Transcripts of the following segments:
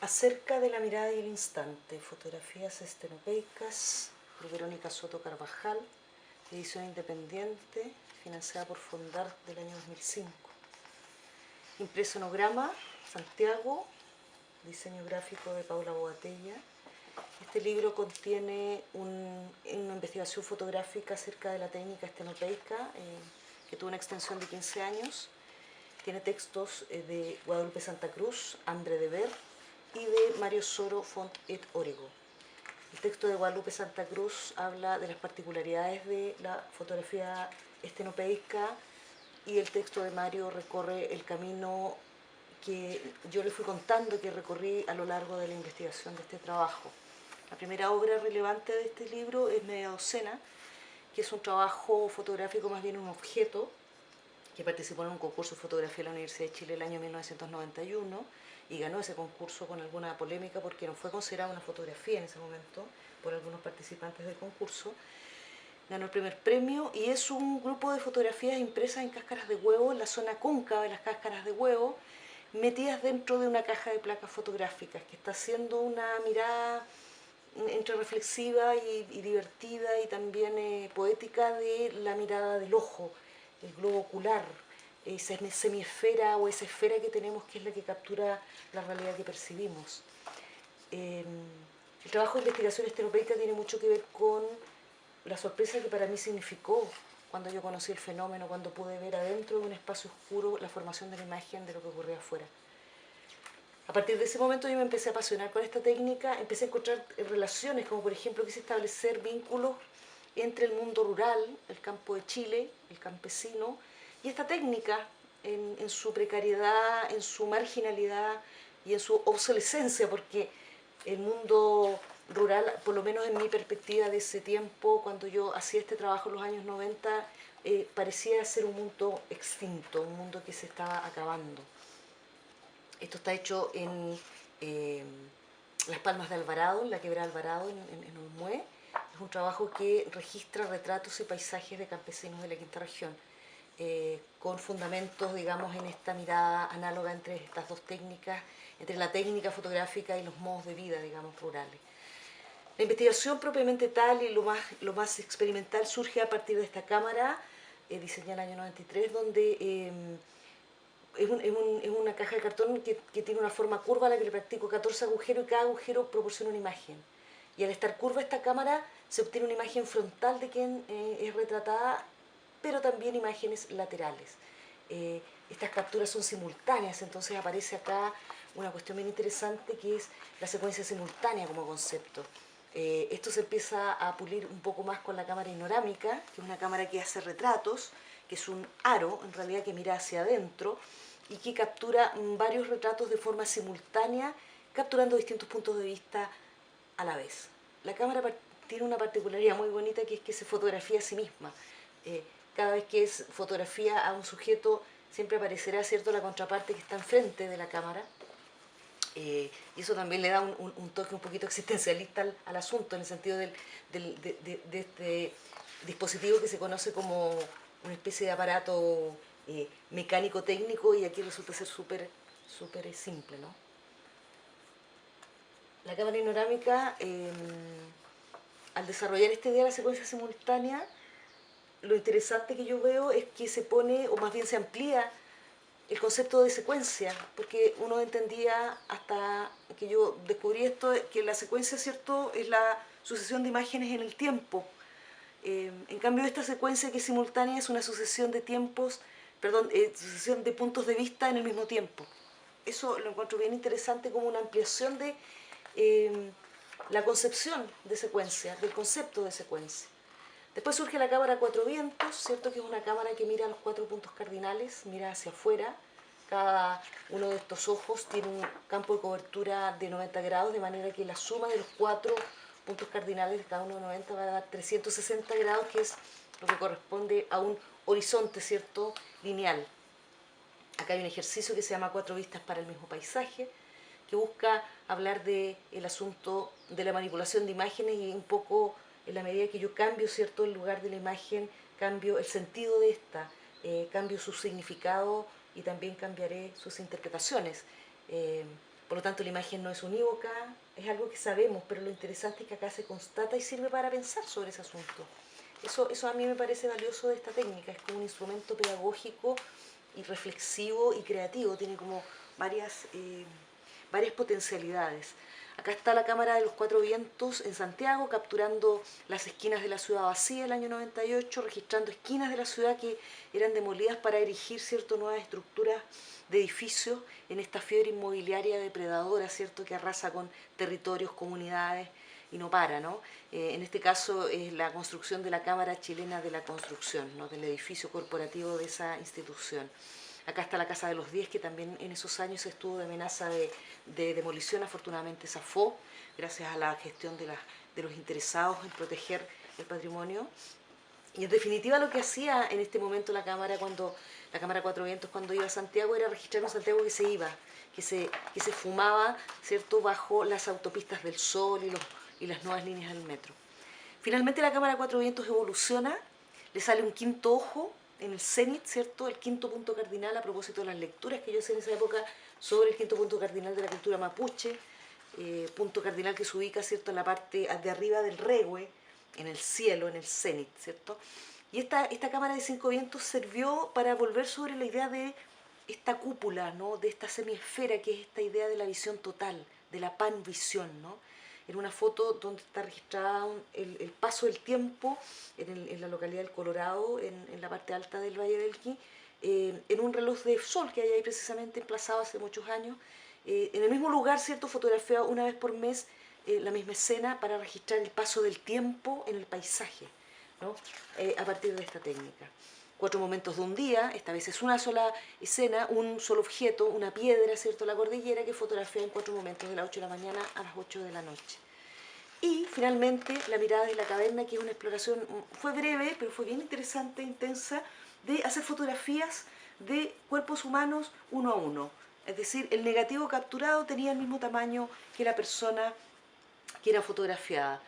Acerca de la mirada y el instante, fotografías estenopeicas de Verónica Soto Carvajal, edición independiente, financiada por Fondar del año 2005. Impresonograma, Santiago, diseño gráfico de Paula Boatella. Este libro contiene una investigación fotográfica acerca de la técnica estenopeica, que tuvo una extensión de 15 años. Tiene textos de Guadalupe Santa Cruz, André de Ver, y de Mario Soro Font et Origo. El texto de Guadalupe Santa Cruz habla de las particularidades de la fotografía estenopeica y el texto de Mario recorre el camino que yo le fui contando que recorrí a lo largo de la investigación de este trabajo. La primera obra relevante de este libro es Media Docena, que es un trabajo fotográfico, más bien un objeto, que participó en un concurso de fotografía de la Universidad de Chile el año 1991 y ganó ese concurso con alguna polémica porque no fue considerada una fotografía en ese momento por algunos participantes del concurso. Ganó el primer premio y es un grupo de fotografías impresas en cáscaras de huevo, en la zona cóncava de las cáscaras de huevo, metidas dentro de una caja de placas fotográficas, que está haciendo una mirada entre reflexiva y divertida y también poética de la mirada del ojo, el globo ocular, esa semiesfera o esa esfera que tenemos que es la que captura la realidad que percibimos. El trabajo de investigación estenopeica tiene mucho que ver con la sorpresa que para mí significó cuando yo conocí el fenómeno, cuando pude ver adentro de un espacio oscuro la formación de la imagen de lo que ocurría afuera. A partir de ese momento yo me empecé a apasionar con esta técnica, empecé a encontrar relaciones, como por ejemplo quise establecer vínculos entre el mundo rural, el campo de Chile, el campesino, y esta técnica en su precariedad, en su marginalidad y en su obsolescencia, porque el mundo rural, por lo menos en mi perspectiva de ese tiempo, cuando yo hacía este trabajo en los años 90, parecía ser un mundo extinto, un mundo que se estaba acabando. Esto está hecho en Las Palmas de Alvarado, en la quebrada Alvarado, en Olmué. Es un trabajo que registra retratos y paisajes de campesinos de la quinta región, con fundamentos, digamos, en esta mirada análoga entre estas dos técnicas, entre la técnica fotográfica y los modos de vida, digamos, rurales. La investigación propiamente tal y lo más experimental surge a partir de esta cámara, diseñada en el año 93, donde es una caja de cartón que tiene una forma curva a la que le practico 14 agujeros y cada agujero proporciona una imagen. Y al estar curva esta cámara se obtiene una imagen frontal de quien es retratada, pero también imágenes laterales. Estas capturas son simultáneas, entonces aparece acá una cuestión bien interesante que es la secuencia simultánea como concepto. Esto se empieza a pulir un poco más con la cámara panorámica, que es una cámara que hace retratos, que es un aro en realidad que mira hacia adentro y que captura varios retratos de forma simultánea, capturando distintos puntos de vista a la vez. La cámara tiene una particularidad muy bonita que es que se fotografía a sí misma. Cada vez que es fotografía a un sujeto siempre aparecerá, ¿cierto?, la contraparte que está enfrente de la cámara. Y eso también le da un toque un poquito existencialista al asunto, en el sentido de este dispositivo que se conoce como una especie de aparato mecánico técnico y aquí resulta ser súper simple, ¿no? La cámara panorámica, al desarrollar esta idea de la secuencia simultánea, lo interesante que yo veo es que se pone, o más bien se amplía, el concepto de secuencia, porque uno entendía hasta que yo descubrí esto, que la secuencia, ¿cierto?, es la sucesión de imágenes en el tiempo. En cambio, esta secuencia que es simultánea es una sucesión de tiempos, perdón, sucesión de puntos de vista en el mismo tiempo. Eso lo encuentro bien interesante como una ampliación de la concepción de secuencia, del concepto de secuencia. Después surge la cámara a cuatro vientos, ¿cierto?, que es una cámara que mira los cuatro puntos cardinales, mira hacia afuera. Cada uno de estos ojos tiene un campo de cobertura de 90 grados, de manera que la suma de los cuatro puntos cardinales de cada uno de 90 va a dar 360 grados, que es lo que corresponde a un horizonte, ¿cierto?, lineal. Acá hay un ejercicio que se llama Cuatro vistas para el mismo paisaje, que busca hablar del asunto de la manipulación de imágenes y un poco en la medida que yo cambio, ¿cierto?, el lugar de la imagen, cambio el sentido de esta, cambio su significado y también cambiaré sus interpretaciones. Por lo tanto, la imagen no es unívoca, es algo que sabemos, pero lo interesante es que acá se constata y sirve para pensar sobre ese asunto. Eso a mí me parece valioso de esta técnica, es como un instrumento pedagógico y reflexivo y creativo, tiene como varias potencialidades. Acá está la Cámara de los Cuatro Vientos en Santiago, capturando las esquinas de la ciudad vacía el año 98, registrando esquinas de la ciudad que eran demolidas para erigir nuevas estructuras de edificios en esta fiebre inmobiliaria depredadora, ¿cierto?, que arrasa con territorios, comunidades y no para, ¿no? En este caso es la construcción de la Cámara Chilena de la Construcción, ¿no?, del edificio corporativo de esa institución. Acá está la Casa de los 10, que también en esos años estuvo de amenaza de demolición, afortunadamente zafó, gracias a la gestión de los interesados en proteger el patrimonio. Y en definitiva lo que hacía en este momento la Cámara Cuatro Vientos cuando iba a Santiago era registrar un Santiago que se iba, que se fumaba, ¿cierto?, bajo las autopistas del Sol y las nuevas líneas del metro. Finalmente la Cámara Cuatro Vientos evoluciona, le sale un quinto ojo en el cenit, ¿cierto?, el quinto punto cardinal a propósito de las lecturas que yo hice en esa época sobre el quinto punto cardinal de la cultura mapuche, punto cardinal que se ubica, ¿cierto?, en la parte de arriba del regue, en el cielo, en el cenit, ¿cierto? Y esta Cámara de Cinco Vientos sirvió para volver sobre la idea de esta cúpula, ¿no?, de esta semiesfera, que es esta idea de la visión total, de la panvisión, ¿no? En una foto donde está registrado el paso del tiempo en la localidad del Colorado, en la parte alta del Valle del Elqui, en un reloj de sol que hay ahí precisamente emplazado hace muchos años, en el mismo lugar, ¿cierto?, fotografiado una vez por mes la misma escena para registrar el paso del tiempo en el paisaje, ¿no?, a partir de esta técnica. 4 momentos de un día, esta vez es una sola escena, un solo objeto, una piedra, ¿cierto?, la cordillera, que fotografía en 4 momentos, de las 8 de la mañana a las 8 de la noche. Y finalmente La mirada de la caverna, que es una exploración, fue breve, pero fue bien interesante, intensa, de hacer fotografías de cuerpos humanos uno a uno. Es decir, el negativo capturado tenía el mismo tamaño que la persona que era fotografiada.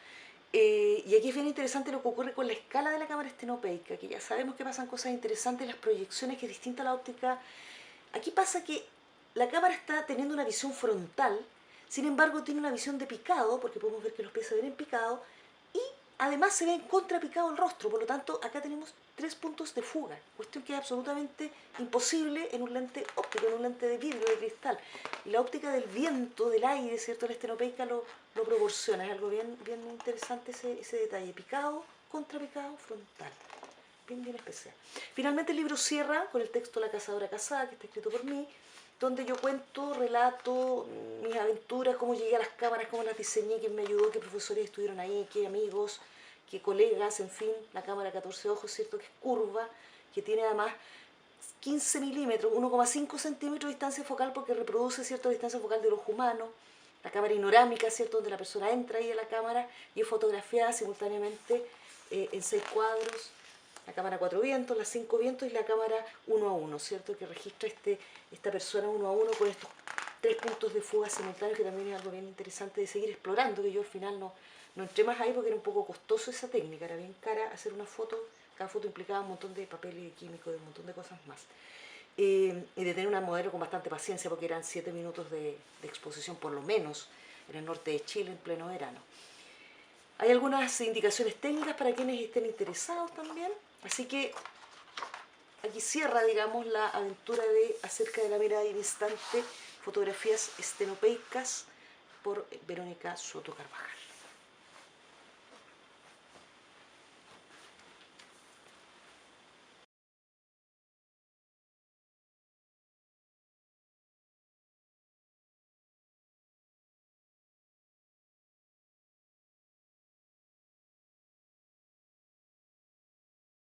Y aquí es bien interesante lo que ocurre con la escala de la cámara estenopeica, que ya sabemos que pasan cosas interesantes, las proyecciones, que es distinta a la óptica. Aquí pasa que la cámara está teniendo una visión frontal, sin embargo tiene una visión de picado, porque podemos ver que los pies se ven en picado, y además se ve en contrapicado el rostro, por lo tanto acá tenemos 3 puntos de fuga, cuestión que es absolutamente imposible en un lente óptico, en un lente de vidrio, de cristal. Y la óptica del viento, del aire, ¿cierto?, la estenopeica lo proporciona, es algo bien interesante ese detalle, picado, contrapicado, frontal. Bien especial. Finalmente el libro cierra con el texto La cazadora casada, que está escrito por mí, donde yo cuento, relato mis aventuras, cómo llegué a las cámaras, cómo las diseñé, quién me ayudó, qué profesores estuvieron ahí, qué amigos, qué colegas, en fin, la cámara 14 ojos, ¿cierto?, que es curva, que tiene además 15 milímetros, 1,5 centímetros de distancia focal, porque reproduce, ¿cierto?, la distancia focal del ojo humano, la cámara panorámica, ¿cierto?, donde la persona entra ahí a la cámara y es fotografiada simultáneamente en 6 cuadros, la cámara 4 vientos, la 5 vientos y la cámara 1 a 1, ¿cierto?, que registra esta persona 1 a 1 con estos 3 puntos de fuga simultáneos, que también es algo bien interesante de seguir explorando, que yo al final no entré más ahí porque era un poco costoso esa técnica, era bien cara hacer una foto, cada foto implicaba un montón de papel y de químico, de un montón de cosas más. Y de tener una modelo con bastante paciencia, porque eran 7 minutos de exposición por lo menos en el norte de Chile en pleno verano. Hay algunas indicaciones técnicas para quienes estén interesados también, así que aquí cierra, digamos, la aventura de Acerca de la mirada del instante, fotografías estenopeicas por Verónica Soto Carvajal.